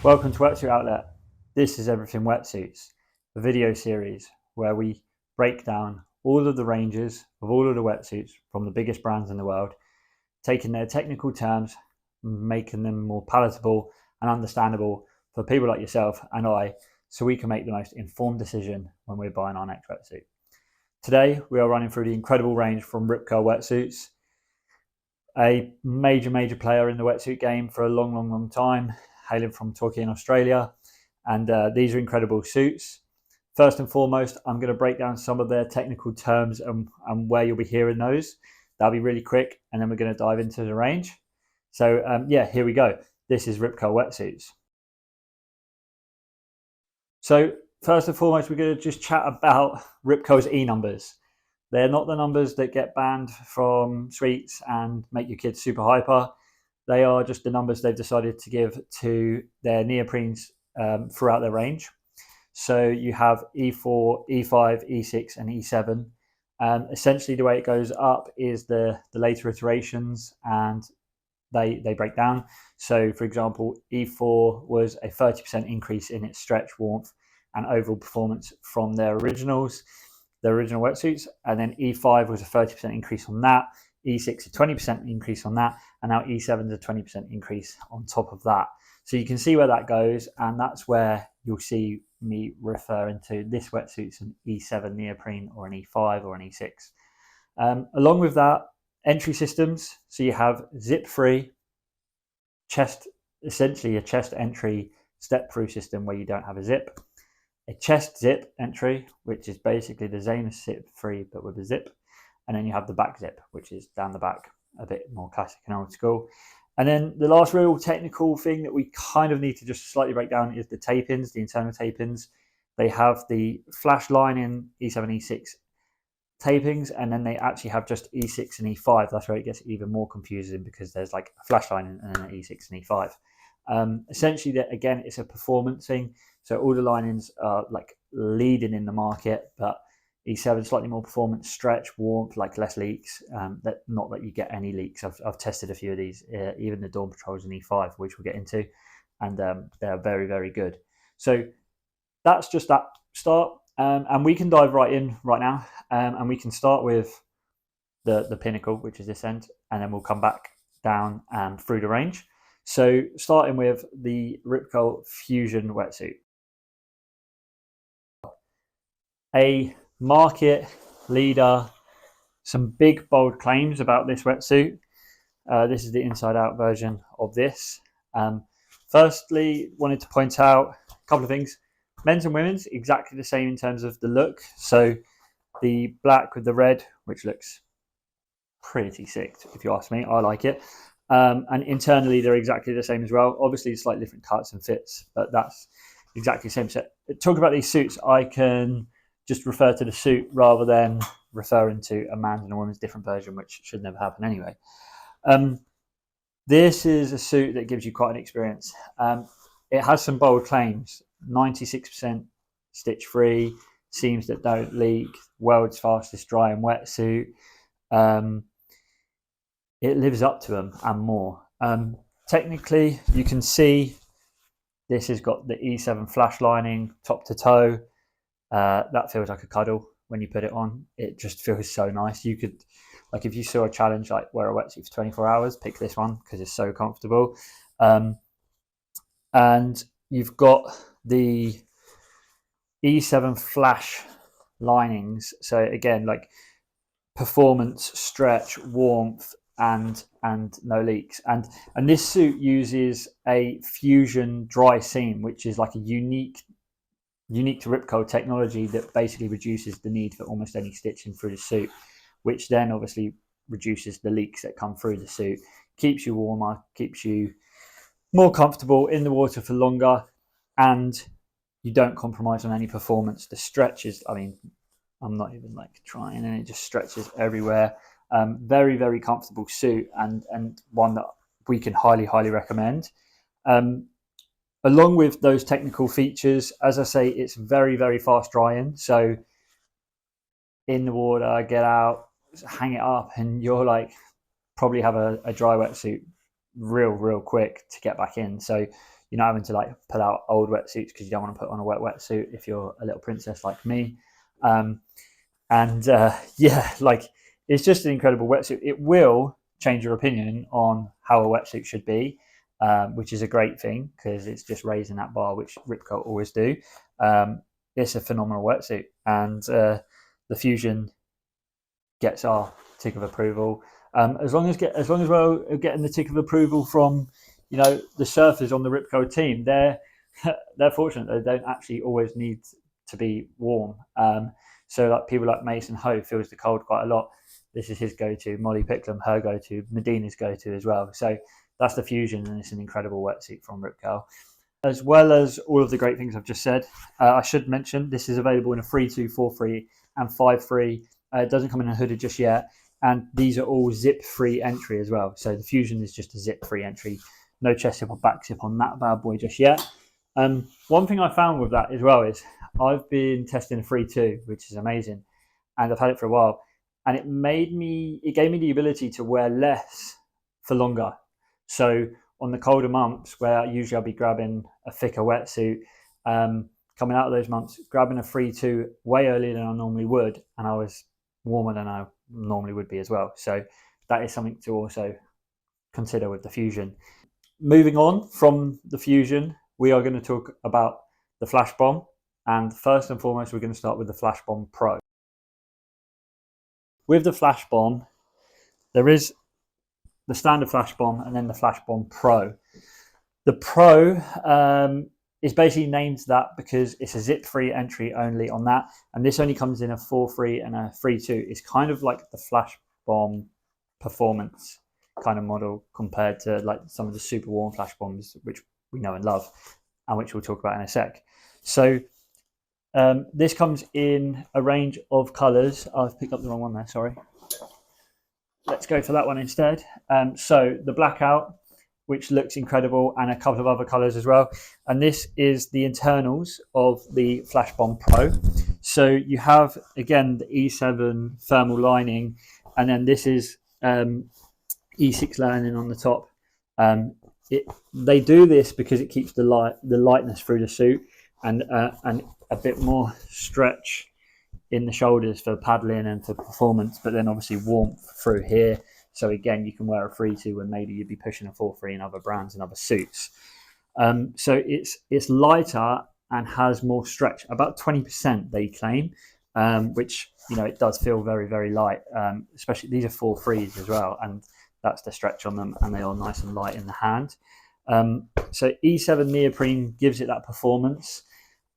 Welcome to Wetsuit Outlet. This is Everything Wetsuits, a video series where we break down all of the ranges of all of the wetsuits from the biggest brands in the world, taking their technical terms, making them more palatable and understandable for people like yourself and I, so we can make the most informed decision when we're buying our next wetsuit. Today, we are running through the incredible range from Rip Curl Wetsuits, a major player in the wetsuit game for a long time, hailing from Torquay in Australia. And these are incredible suits. First and foremost, I'm going to break down some of their technical terms and where you'll be hearing those. That'll be really quick, and then we're going to dive into the range. So yeah, here we go. This is Rip Curl Wetsuits. So first and foremost, we're going to just chat about Rip Curl's E numbers. They're not the numbers that get banned from sweets and make your kids super hyper. They are just the numbers they've decided to give to their neoprenes throughout their range. So you have E4, E5, E6, and E7. Essentially, the way it goes up is the later iterations, and they break down. So, for example, E4 was a 30% increase in its stretch, warmth, and overall performance from their original wetsuits, and then E5 was a 30% increase on that, E6 a 20% increase on that, and now E7 is a 20% increase on top of that. So you can see where that goes, and that's where you'll see me referring to this wetsuit's an E7 neoprene or an E5 or an E6. Along with that, entry systems, so you have zip-free, essentially a chest entry step-through system where you don't have a zip, a chest zip entry, which is basically the same as zip-free but with a zip, and then you have the back zip, which is down the back, a bit more classic and old school. And then the last real technical thing that we kind of need to just slightly break down is the tape-ins, the internal tape-ins. They have the flash line in E7, E6 tapings, and then they actually have just E6 and E5. That's where it gets even more confusing because there's like a flash line and then an E6 and E5. Essentially, that again, it's a performance thing. So all the linings are like leading in the market, but E7 slightly more performance, stretch, warmth, like less leaks. Not that you get any leaks. I've tested a few of these, even the Dawn Patrols in E5, which we'll get into, and they're very good. So that's just that start, and we can dive right in right now, and we can start with the pinnacle, which is this end, and then we'll come back down and through the range. So starting with the Rip Curl Fusion wetsuit. A market leader, some big bold claims about this wetsuit. This is the inside out version of this. Firstly, wanted to point out a couple of things. Men's and women's exactly the same in terms of the look. So the black with the red, which looks pretty sick if you ask me. I like it. And internally they're exactly the same as well. Obviously slightly different cuts and fits, but that's exactly the same. So talk about these suits, I can just refer to the suit rather than referring to a man's and a woman's different version, which should never happen anyway. This is a suit that gives you quite an experience. It has some bold claims: 96% stitch free, seams that don't leak, world's fastest dry and wetsuit. It lives up to them and more. Technically, you can see this has got the E7 flash lining top to toe. That feels like a cuddle when you put it on. It just feels so nice. You could, like, if you saw a challenge like wear a wetsuit for 24 hours, pick this one because it's so comfortable. And you've got the E7 flash linings. So again, like performance, stretch, warmth, and no leaks. And this suit uses a fusion dry seam, which is like a unique to Rip Curl technology that basically reduces the need for almost any stitching through the suit, which then obviously reduces the leaks that come through the suit, keeps you warmer, keeps you more comfortable in the water for longer, and you don't compromise on any performance. The stretch is, I mean, I'm not even like trying, and it just stretches everywhere. Very comfortable suit, and one that we can highly recommend. Along with those technical features, as I say, it's very fast drying. So in the water, get out, hang it up, and you're like probably have a dry wetsuit real quick to get back in. So you're not having to like pull out old wetsuits because you don't want to put on a wet wetsuit if you're a little princess like me. Yeah, like it's just an incredible wetsuit. It will change your opinion on how a wetsuit should be, which is a great thing because it's just raising that bar, which Rip Curl always do. It's a phenomenal wetsuit, and the Fusion gets our tick of approval. As long as we're getting the tick of approval from, you know, the surfers on the Rip Curl team, they're fortunate. They don't actually always need to be warm. So like people like Mason Ho feels the cold quite a lot. This is his go-to. Molly Picklum, her go-to. Medina's go-to as well. So that's the Fusion, and it's an incredible wetsuit from Rip Curl. As well as all of the great things I've just said, I should mention this is available in a 3.2, 4.3, and 5.3. It doesn't come in a hooded just yet, and these are all zip-free entry as well. So the Fusion is just a zip-free entry. No chest zip or back zip on that bad boy just yet. One thing I found with that as well is I've been testing a 3.2, which is amazing, and I've had it for a while, and it gave me the ability to wear less for longer. So on the colder months where usually I'll be grabbing a thicker wetsuit, coming out of those months, grabbing a 3.2 way earlier than I normally would, and I was warmer than I normally would be as well. So that is something to also consider with the Fusion. Moving on from the Fusion, we are going to talk about the Flashbomb, and first and foremost we're going to start with the Flashbomb Pro. With the Flashbomb, there is the standard Flashbomb and then the Flashbomb Pro. The Pro is basically named that because it's a zip-free entry only on that, and this only comes in a 4.3 and a 3.2. It's kind of like the Flashbomb Performance kind of model compared to like some of the super warm Flashbombs, which we know and love, and which we'll talk about in a sec. So this comes in a range of colours. I've picked up the wrong one there, sorry. Let's go for that one instead. So the blackout, which looks incredible, and a couple of other colours as well. And this is the internals of the Flashbomb Pro. So you have, again, the E7 thermal lining, and then this is E6 lining on the top. They do this because it keeps the lightness through the suit, and a bit more stretch in the shoulders for paddling and for performance, but then obviously warmth through here. So again, you can wear a 3.2 when maybe you'd be pushing a 4.3 in other brands and other suits. So it's lighter and has more stretch, about 20% they claim, which, you know, it does feel very, very light. Especially these are 4.3s as well, and that's the stretch on them, and they are nice and light in the hand. So E7 neoprene gives it that performance,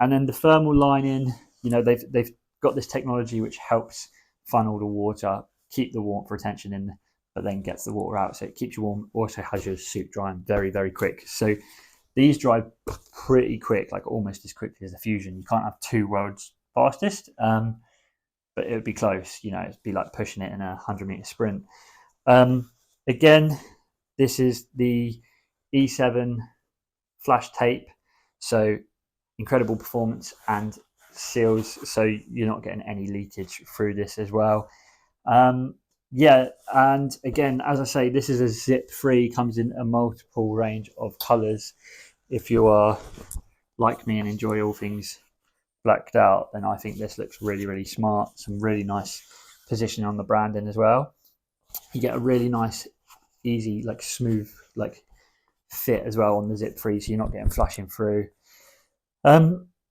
and then the thermal lining, you know, they've got this technology which helps funnel the water, keep the warmth retention in, but then gets the water out, so it keeps you warm. Also has your suit drying very, very quick. So these dry pretty quick, like almost as quickly as the Fusion. You can't have two world's fastest, but it would be close. You know, it'd be like pushing it in a 100-meter sprint. Again, this is the E7 flash tape, so incredible performance and seals, so you're not getting any leakage through this as well. Yeah, and again, as I say, this is a zip-free, comes in a multiple range of colours. If you are like me and enjoy all things blacked out, then I think this looks really, really smart. Some really nice positioning on the branding as well. You get a really nice, easy, like smooth, like fit as well on the zip-free, so you're not getting flashing through.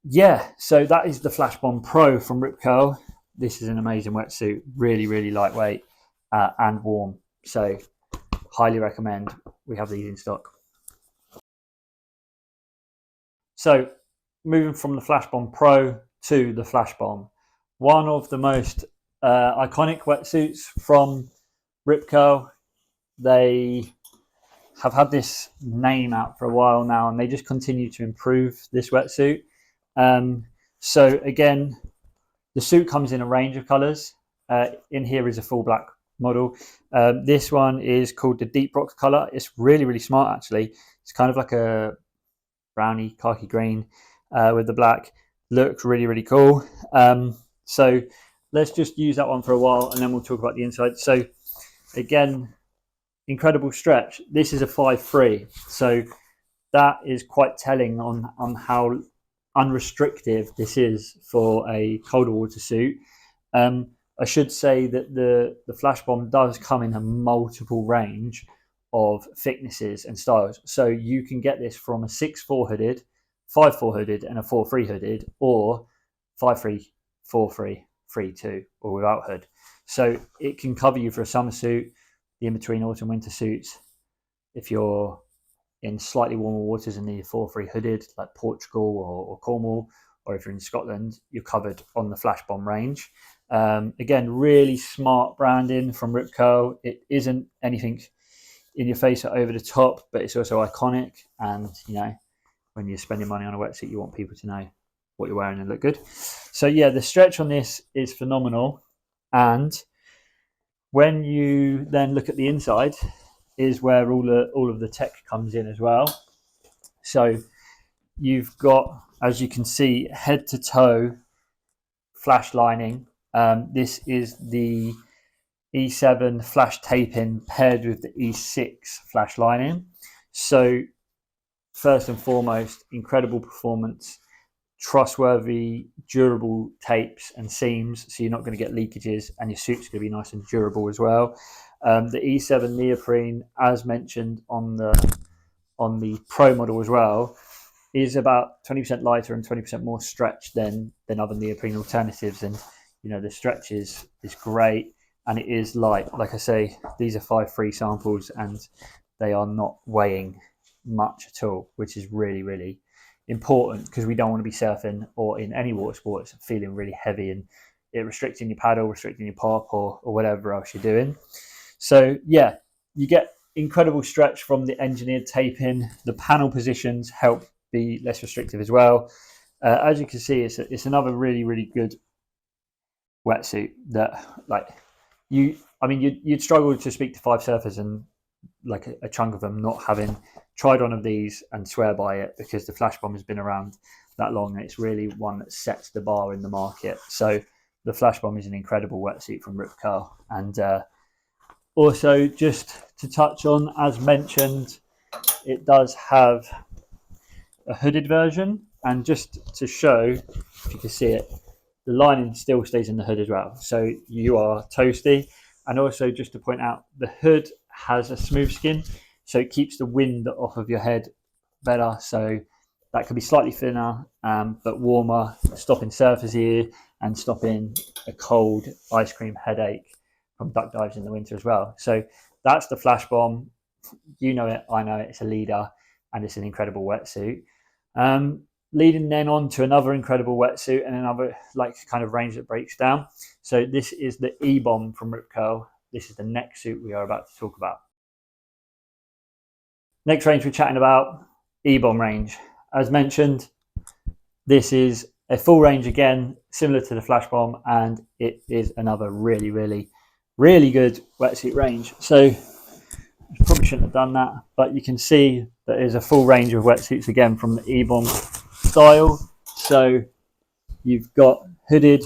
Yeah, so that is the Flashbomb Pro from Rip Curl. This is an amazing wetsuit, really, really lightweight and warm. So highly recommend. We have these in stock. So moving from the Flashbomb Pro to the Flashbomb, one of the most iconic wetsuits from Rip Curl. They have had this name out for a while now, and they just continue to improve this wetsuit. So again, the suit comes in a range of colours. In here is a full black model. This one is called the Deep Rock colour. It's really, really smart actually. It's kind of like a brownie khaki green with the black. Looks really, really cool. So let's just use that one for a while, and then we'll talk about the inside. So again, incredible stretch. This is a 5.3, so that is quite telling on how unrestrictive this is for a colder water suit. I should say that the Flashbomb does come in a multiple range of thicknesses and styles. So you can get this from a 6.4 hooded, 5.4 hooded, and a 4.3 hooded, or 5.3, 4.3, 3.2, or without hood. So it can cover you for a summer suit, the in-between autumn winter suits. If you're in slightly warmer waters and need 4.3 hooded, like Portugal or Cornwall, or if you're in Scotland, you're covered on the Flashbomb range. Again, really smart branding from Rip Curl. It isn't anything in your face or over the top, but it's also iconic. And you know, when you're spending money on a wetsuit, you want people to know what you're wearing and look good. So yeah, the stretch on this is phenomenal. And when you then look at the inside, is where all of the tech comes in as well. So you've got, as you can see, head to toe flash lining. This is the E7 flash taping paired with the E6 flash lining. So first and foremost, incredible performance, trustworthy, durable tapes and seams, so you're not going to get leakages, and your suit's going to be nice and durable as well. The E7 neoprene, as mentioned on the Pro model as well, is about 20% lighter and 20% more stretch than other neoprene alternatives, and you know the stretch is great, and it is light. Like I say, these are 5.3 samples, and they are not weighing much at all, which is really, really important, because we don't want to be surfing or in any water sports feeling really heavy and it restricting your paddle, restricting your pop, or whatever else you're doing. So yeah, you get incredible stretch from the engineered taping. The panel positions help be less restrictive as well. As you can see, it's another really, really good wetsuit that, like, you'd struggle to speak to 5 surfers and like a chunk of them not having tried one of these and swear by it, because the Flashbomb has been around that long and it's really one that sets the bar in the market. So the Flashbomb is an incredible wetsuit from Rip Curl. And also, just to touch on, as mentioned, it does have a hooded version, and just to show, if you can see it, the lining still stays in the hood as well, so you are toasty. And also, just to point out, the hood has a smooth skin, so it keeps the wind off of your head better. So that could be slightly thinner, but warmer, stopping surfer's ear and stopping a cold ice cream headache from duck dives in the winter as well. So that's the Flashbomb. You know it, I know it. It's a leader, and it's an incredible wetsuit. Leading then on to another incredible wetsuit and another like kind of range that breaks down. So this is the E-Bomb from Rip Curl. This is the next suit we are about to talk about. Next range we're chatting about, E-Bomb range. As mentioned, this is a full range again, similar to the Flashbomb, and it is another really, really, really good wetsuit range. So I probably shouldn't have done that, but you can see that there's a full range of wetsuits again from the E-Bomb style. So you've got hooded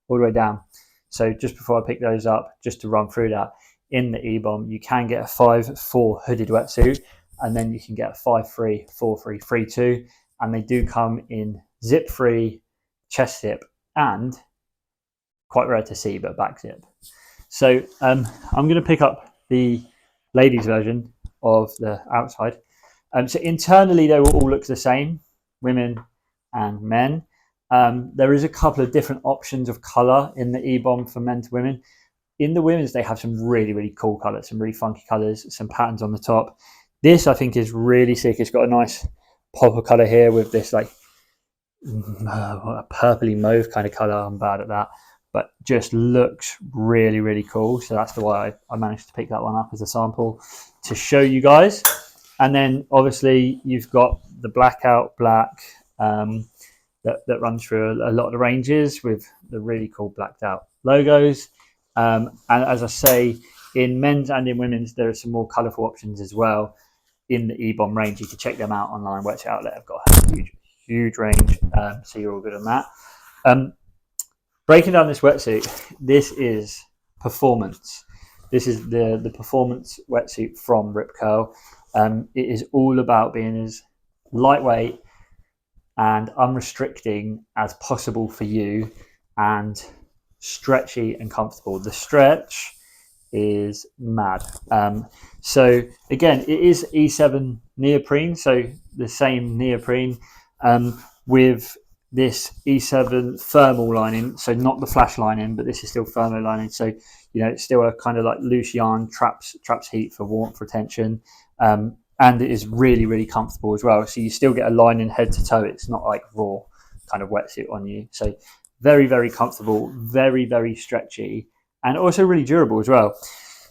all the way down. So just before I pick those up, just to run through that, in the E-Bomb you can get a 5.4 hooded wetsuit, and then you can get a 5.3, 4.3, 3.2, and they do come in zip free, chest zip, and quite rare to see, but back zip. So I'm going to pick up the ladies version of the outside. So internally they will all look the same, women and men. There is a couple of different options of color in the E-Bomb for men to women. In the women's, they have some really, really cool colors, some really funky colors, some patterns on the top. This I think is really sick. It's got a nice pop of color here with this like purpley mauve kind of color. I'm bad at that, but just looks really, really cool. So that's the why I managed to pick that one up as a sample to show you guys. And then obviously you've got the blackout black that runs through a lot of the ranges with the really cool blacked out logos. And as I say, in men's and in women's, there are some more colourful options as well in the E-Bomb range. You can check them out online. Wetsuit Outlet have got a huge range, so you're all good on that. Breaking down this wetsuit, this is performance. This is the performance wetsuit from Rip Curl. It is all about being as lightweight and unrestricting as possible for you, and stretchy and comfortable. The stretch is mad. So again, it is E7 neoprene, so the same neoprene with this E7 thermal lining, so not the flash lining, but this is still thermal lining. So it's still a kind of like loose yarn, traps heat for warmth retention, and it is really, really comfortable as well. So you still get a lining head to toe. It's not like raw kind of wetsuit on you. So very, very comfortable, very, very stretchy, and also really durable as well.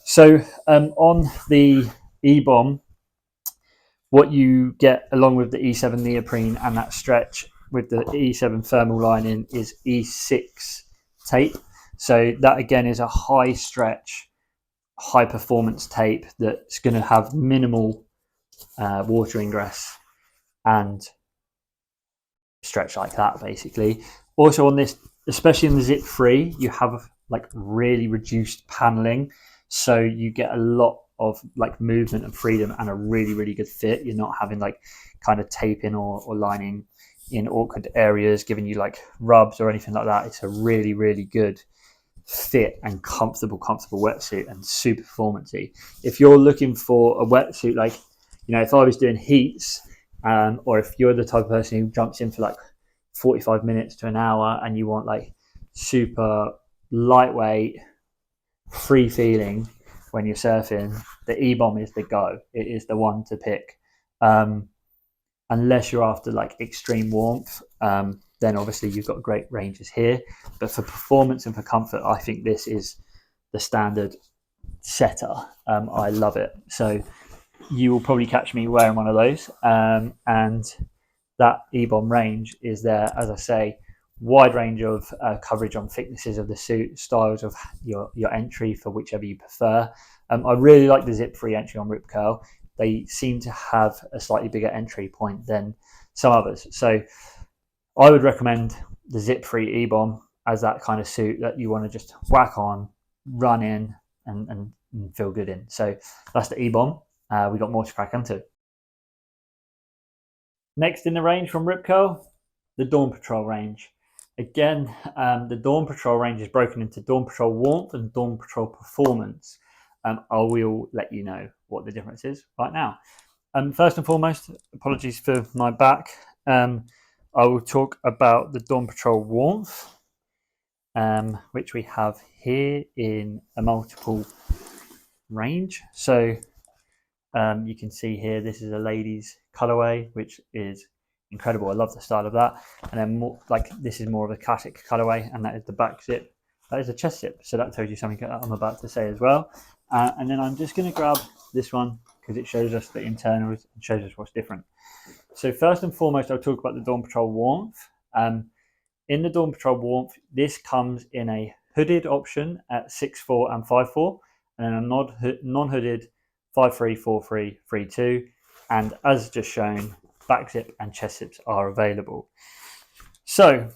So on the E-Bomb, what you get along with the E7 neoprene and that stretch with the E7 thermal lining is E6 tape. So that again is a high stretch, high performance tape that's going to have minimal water ingress and stretch like that, basically. Also on this, especially in the zip free, you have like really reduced paneling, so you get a lot of like movement and freedom and a really, really good fit. You're not having like kind of taping or lining in awkward areas, giving you like rubs or anything like that. It's a really, really good fit and comfortable wetsuit, and super performancy. If you're looking for a wetsuit, like if I was doing heats, or if you're the type of person who jumps in for like 45 minutes to an hour and you want like super lightweight, free feeling when you're surfing, the E-Bomb is the go. It is the one to pick. Unless you're after like extreme warmth, then obviously you've got great ranges here. But for performance and for comfort, I think this is the standard setter. I love it. So you will probably catch me wearing one of those. And that E-Bomb range is there, as I say, wide range of coverage on thicknesses of the suit, styles of your entry for whichever you prefer. I really like the zip-free entry on Rip Curl. They seem to have a slightly bigger entry point than some others. So I would recommend the zip-free E-Bomb as that kind of suit that you want to just whack on, run in, and feel good in. So that's the E-Bomb. We got more to crack into. Next in the range from Rip Curl, the Dawn Patrol range. Again, the Dawn Patrol range is broken into Dawn Patrol Warmth and Dawn Patrol Performance. I will let you know what the difference is right now. First and foremost, apologies for my back. I will talk about the Dawn Patrol Warmth, which we have here in a multiple range. So you can see here, this is a ladies colorway, which is incredible. I love the style of that. And then more, like this is more of a classic colorway, and that is the back zip. That is a chest zip, so that tells you something that I'm about to say as well. And then I'm just going to grab this one because it shows us the internals and shows us what's different. So first and foremost, I'll talk about the Dawn Patrol Warmth. In the Dawn Patrol Warmth, this comes in a hooded option at 6'4" and 5'4", and then a non-hooded 5'3", 4'3", 3'2", and as just shown, back zip and chest zips are available. So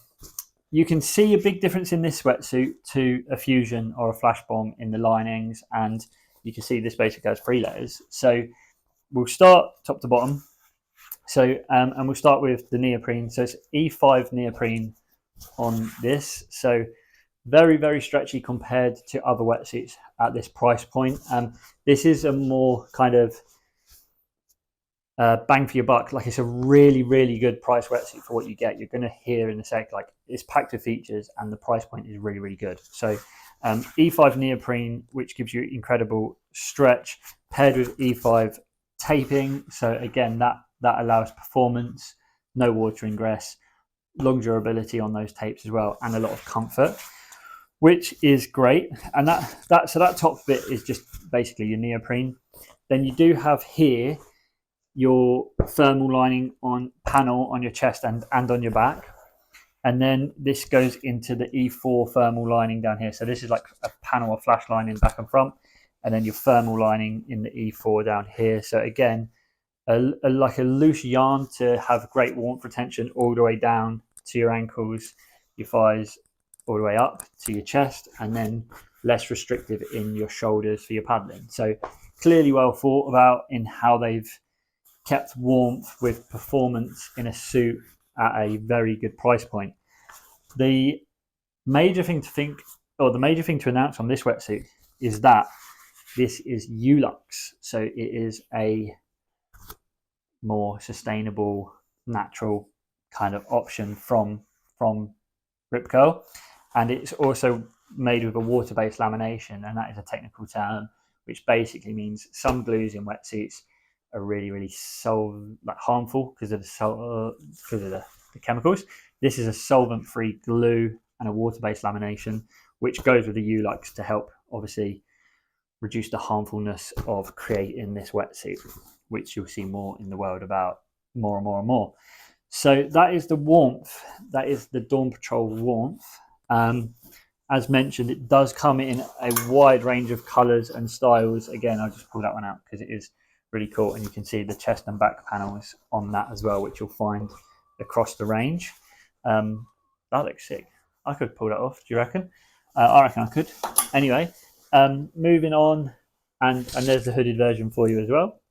you can see a big difference in this sweatsuit to a Fusion or a Flashbomb in the linings, and you can see this basically has 3 layers. So we'll start top to bottom. So and we'll start with the neoprene. So it's E5 neoprene on this. So very, very stretchy compared to other wetsuits at this price point. This is a more kind of bang for your buck. Like, it's a really, really good price wetsuit for what you get. You're going to hear in a sec, like, it's packed with features and the price point is really, really good. So E5 neoprene, which gives you incredible stretch, paired with E5 taping. So again, that allows performance, no water ingress, long durability on those tapes as well, and a lot of comfort, which is great. And that top bit is just basically your neoprene. Then you do have here your thermal lining on panel on your chest and on your back, and then this goes into the E4 thermal lining down here. So this is like a panel of flash lining back and front, and then your thermal lining in the E4 down here. So again, like a loose yarn to have great warmth retention all the way down to your ankles, your thighs, all the way up to your chest, and then less restrictive in your shoulders for your paddling. So clearly well thought about in how they've kept warmth with performance in a suit at a very good price point. The major thing to think, or the major thing to announce on this wetsuit is that this is ULUX. So it is a more sustainable, natural kind of option from Rip Curl. And it's also made with a water-based lamination, and that is a technical term, which basically means some glues in wetsuits are really harmful because of the chemicals. This is a solvent-free glue and a water-based lamination, which goes with the ULUX to help obviously reduce the harmfulness of creating this wetsuit, which you'll see more in the world about more and more and more. So that is the warmth. That is the Dawn Patrol warmth. As mentioned, it does come in a wide range of colours and styles. Again, I'll just pull that one out because it is really cool, and you can see the chest and back panels on that as well, which you'll find across the range. That looks sick. I could pull that off. Do you reckon? I reckon I could. Anyway, moving on, and there's the hooded version for you as well.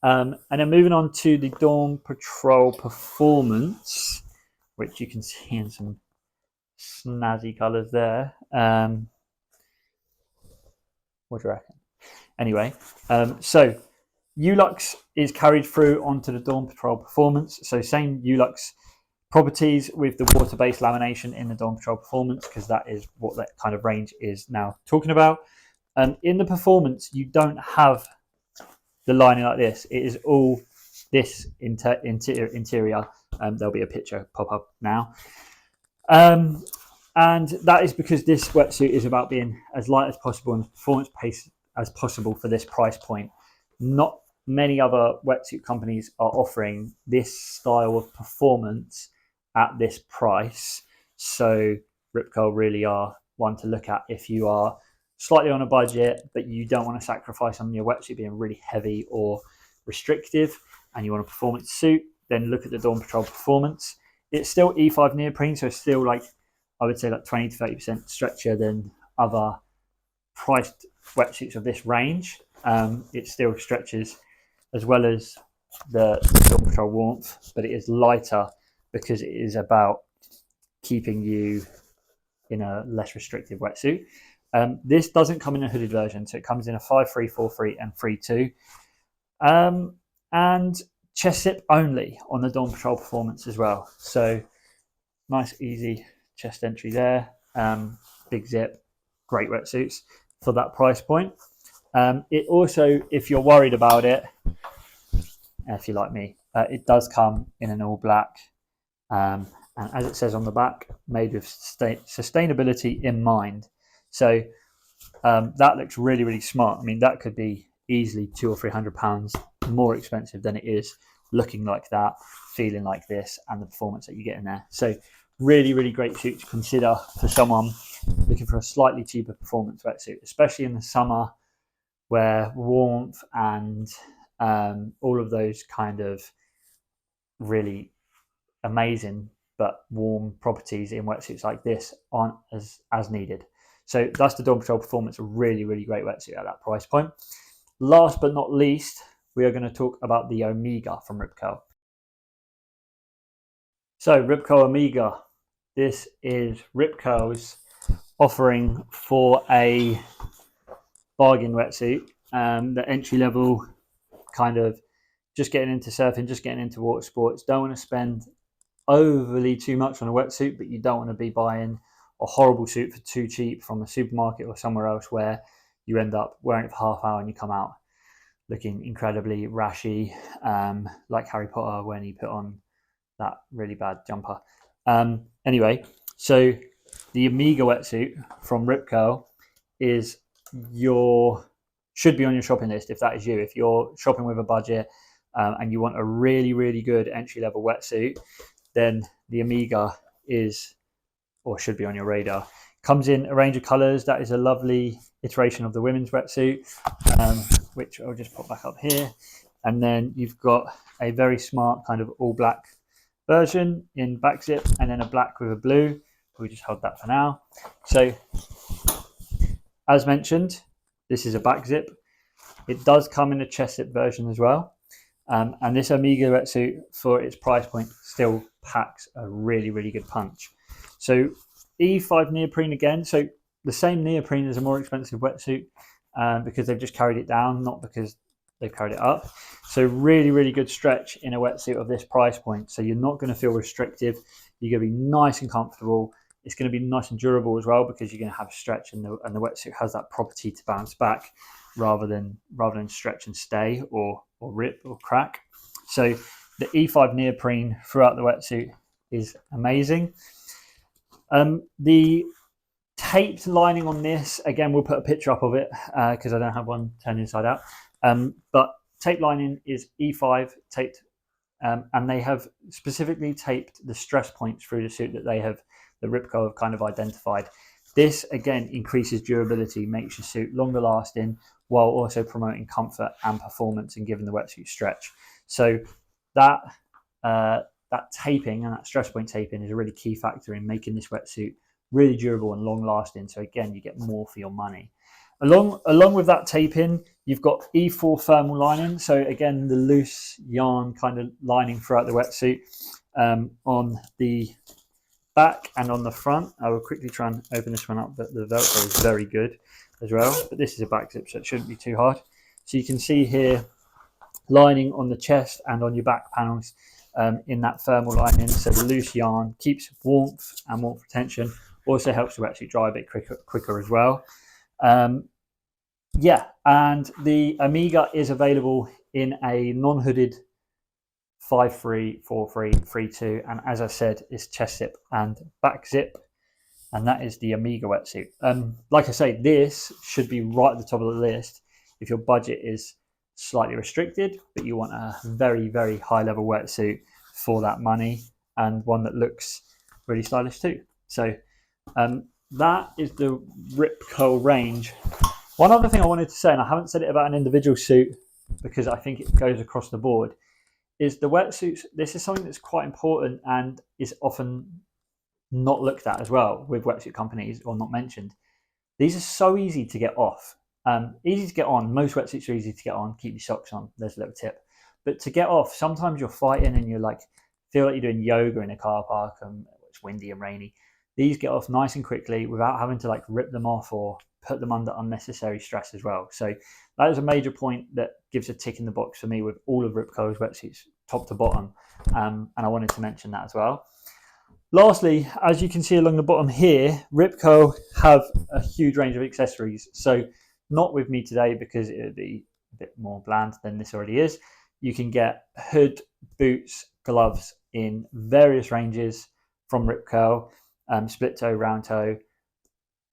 And then moving on to the Dawn Patrol Performance, which you can see in some snazzy colours there. What do you reckon? Anyway, so ULUX is carried through onto the Dawn Patrol Performance. So same ULUX properties with the water-based lamination in the Dawn Patrol Performance, because that is what that kind of range is now talking about. In the Performance, you don't have the lining like this. It is all this interior. There'll be a picture pop up now. And that is because this wetsuit is about being as light as possible and performance pace as possible for this price point. Not many other wetsuit companies are offering this style of performance at this price. So Rip Curl really are one to look at if you are slightly on a budget, but you don't want to sacrifice on your wetsuit being really heavy or restrictive, and you want a performance suit, then look at the Dawn Patrol Performance. It's still E5 neoprene, so it's still like, I would say like 20 to 30% stretchier than other priced wetsuits of this range. It still stretches as well as the Dawn Patrol warmth, but it is lighter because it is about keeping you in a less restrictive wetsuit. This doesn't come in a hooded version, so it comes in a 5.3, 4.3 and 3.2. And chest zip only on the Dawn Patrol Performance as well. So nice, easy chest entry there. Big zip, great wetsuits for that price point. It also, if you're worried about it, if you're like me, it does come in an all black. And as it says on the back, made with sustainability in mind. So that looks really, really smart. I mean, that could be easily £200 or £300 more expensive than it is looking like that, feeling like this, and the performance that you get in there. So really, really great suit to consider for someone looking for a slightly cheaper performance wetsuit, especially in the summer where warmth and all of those kind of really amazing but warm properties in wetsuits like this aren't as needed. So that's the Dawn Patrol Performance, a really, really great wetsuit at that price point. Last but not least, we are going to talk about the Omega from Rip Curl. So Rip Curl Omega, this is Rip Curl's offering for a bargain wetsuit. The entry level kind of just getting into surfing, just getting into water sports. Don't want to spend overly too much on a wetsuit, but you don't want to be buying a horrible suit for too cheap from a supermarket or somewhere else where you end up wearing it for half hour and you come out looking incredibly rashy, like Harry Potter when he put on that really bad jumper. Anyway, so the Omega wetsuit from Rip Curl should be on your shopping list if that is you. If you're shopping with a budget and you want a really, really good entry-level wetsuit, then the Omega is or should be on your radar. Comes in a range of colours. That is a lovely iteration of the women's wetsuit, which I'll just pop back up here. And then you've got a very smart kind of all black version in back zip, and then a black with a blue. We'll just hold that for now. So as mentioned, this is a back zip. It does come in a chest zip version as well. And this Omega wetsuit, for its price point, still packs a really, really good punch. So E5 neoprene again. So the same neoprene as a more expensive wetsuit, because they've just carried it down, not because they've carried it up. So really, really good stretch in a wetsuit of this price point. So you're not going to feel restrictive. You're going to be nice and comfortable. It's going to be nice and durable as well, because you're going to have stretch, and the wetsuit has that property to bounce back rather than stretch and stay or rip or crack. So the E5 neoprene throughout the wetsuit is amazing. The taped lining on this, again, we'll put a picture up of it because I don't have one turned inside out. But tape lining is E5 taped, and they have specifically taped the stress points through the suit that the Rip Curl have kind of identified. This again increases durability, makes your suit longer lasting, while also promoting comfort and performance and giving the wetsuit stretch. So that taping and that stress point taping is a really key factor in making this wetsuit really durable and long lasting. So again, you get more for your money. Along with that taping, you've got E4 thermal lining. So again, the loose yarn kind of lining throughout the wetsuit on the back and on the front. I will quickly try and open this one up, but the Velcro is very good as well. But this is a back zip, so it shouldn't be too hard. So you can see here lining on the chest and on your back panels in that thermal lining. So the loose yarn keeps warmth and warmth retention. Also helps the wetsuit dry a bit quicker as well. Yeah, and the Omega is available in a non-hooded 5-3, 4-3, 3-2, and as I said, it's chest zip and back zip, and that is the Omega wetsuit. Like I say, this should be right at the top of the list if your budget is slightly restricted, but you want a very, very high level wetsuit for that money, and one that looks really stylish too. So that is the Rip Curl range. One other thing I wanted to say, and I haven't said it about an individual suit because I think it goes across the board, is the wetsuits. This is something that's quite important and is often not looked at as well with wetsuit companies, or not mentioned. These are so easy to get off. Easy to get on. Most wetsuits are easy to get on. Keep your socks on. There's a little tip. But to get off, sometimes you're fighting and you're like, feel like you're doing yoga in a car park and it's windy and rainy. These get off nice and quickly without having to like rip them off or put them under unnecessary stress as well. So that is a major point that gives a tick in the box for me with all of Rip Curl's wetsuits, top to bottom. And I wanted to mention that as well. Lastly, as you can see along the bottom here, Rip Curl have a huge range of accessories. So not with me today because it would be a bit more bland than this already is. You can get hood, boots, gloves in various ranges from Rip Curl, split toe, round toe,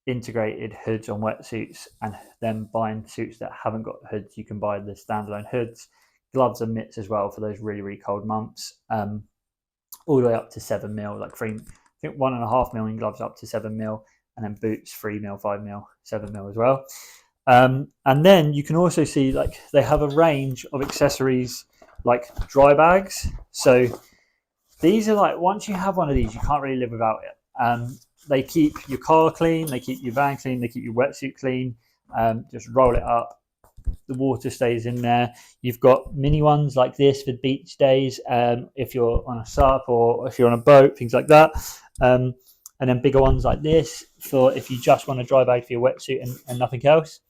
integrated hoods on wetsuits, and then buying suits that haven't got hoods, you can buy the standalone hoods, gloves and mitts as well for those really, really cold months, all the way up to 7 mil, like 1.5 mil in gloves up to 7 mil, and then boots 3 mil, 5 mil, 7 mil as well. And then you can also see like they have a range of accessories like dry bags. So these are like, once you have one of these, you can't really live without it. They keep your car clean, they keep your van clean, they keep your wetsuit clean. Just roll it up, the water stays in there. You've got mini ones like this for beach days, if you're on a SUP or if you're on a boat, things like that. And then bigger ones like this for if you just want a dry bag for your wetsuit and nothing else.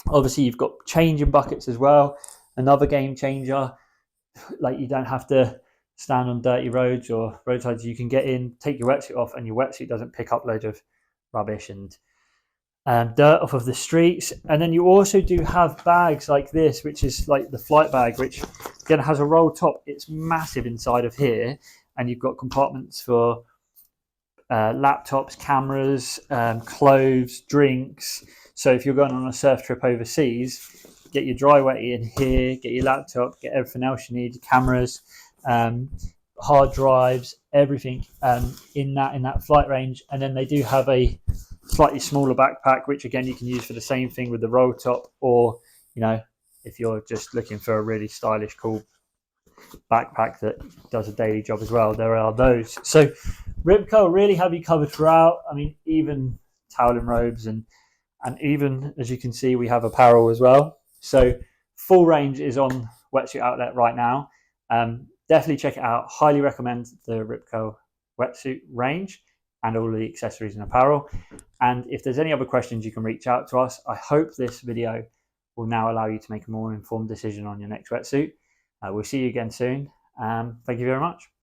Obviously, you've got changing buckets as well, another game changer. Like, you don't have to stand on dirty roads or roadsides. You can get in, take your wetsuit off, and your wetsuit doesn't pick up loads of rubbish and dirt off of the streets. And then you also do have bags like this, which is like the flight bag, which again has a roll top. It's massive inside of here, and you've got compartments for laptops, cameras, clothes, drinks. So if you're going on a surf trip overseas, get your dry wetty in here, get your laptop, get everything else you need, cameras, hard drives, everything in that flight range. And then they do have a slightly smaller backpack, which again you can use for the same thing with the roll top, or if you're just looking for a really stylish, cool backpack that does a daily job as well, there are those. So Rip Curl really have you covered throughout. I mean, even toweling robes and even, as you can see, we have apparel as well. So full range is on wetsuit outlet right now. Definitely check it out. Highly recommend the Rip Curl wetsuit range and all the accessories and apparel. And if there's any other questions, you can reach out to us. I hope this video will now allow you to make a more informed decision on your next wetsuit. We'll see you again soon. Thank you very much.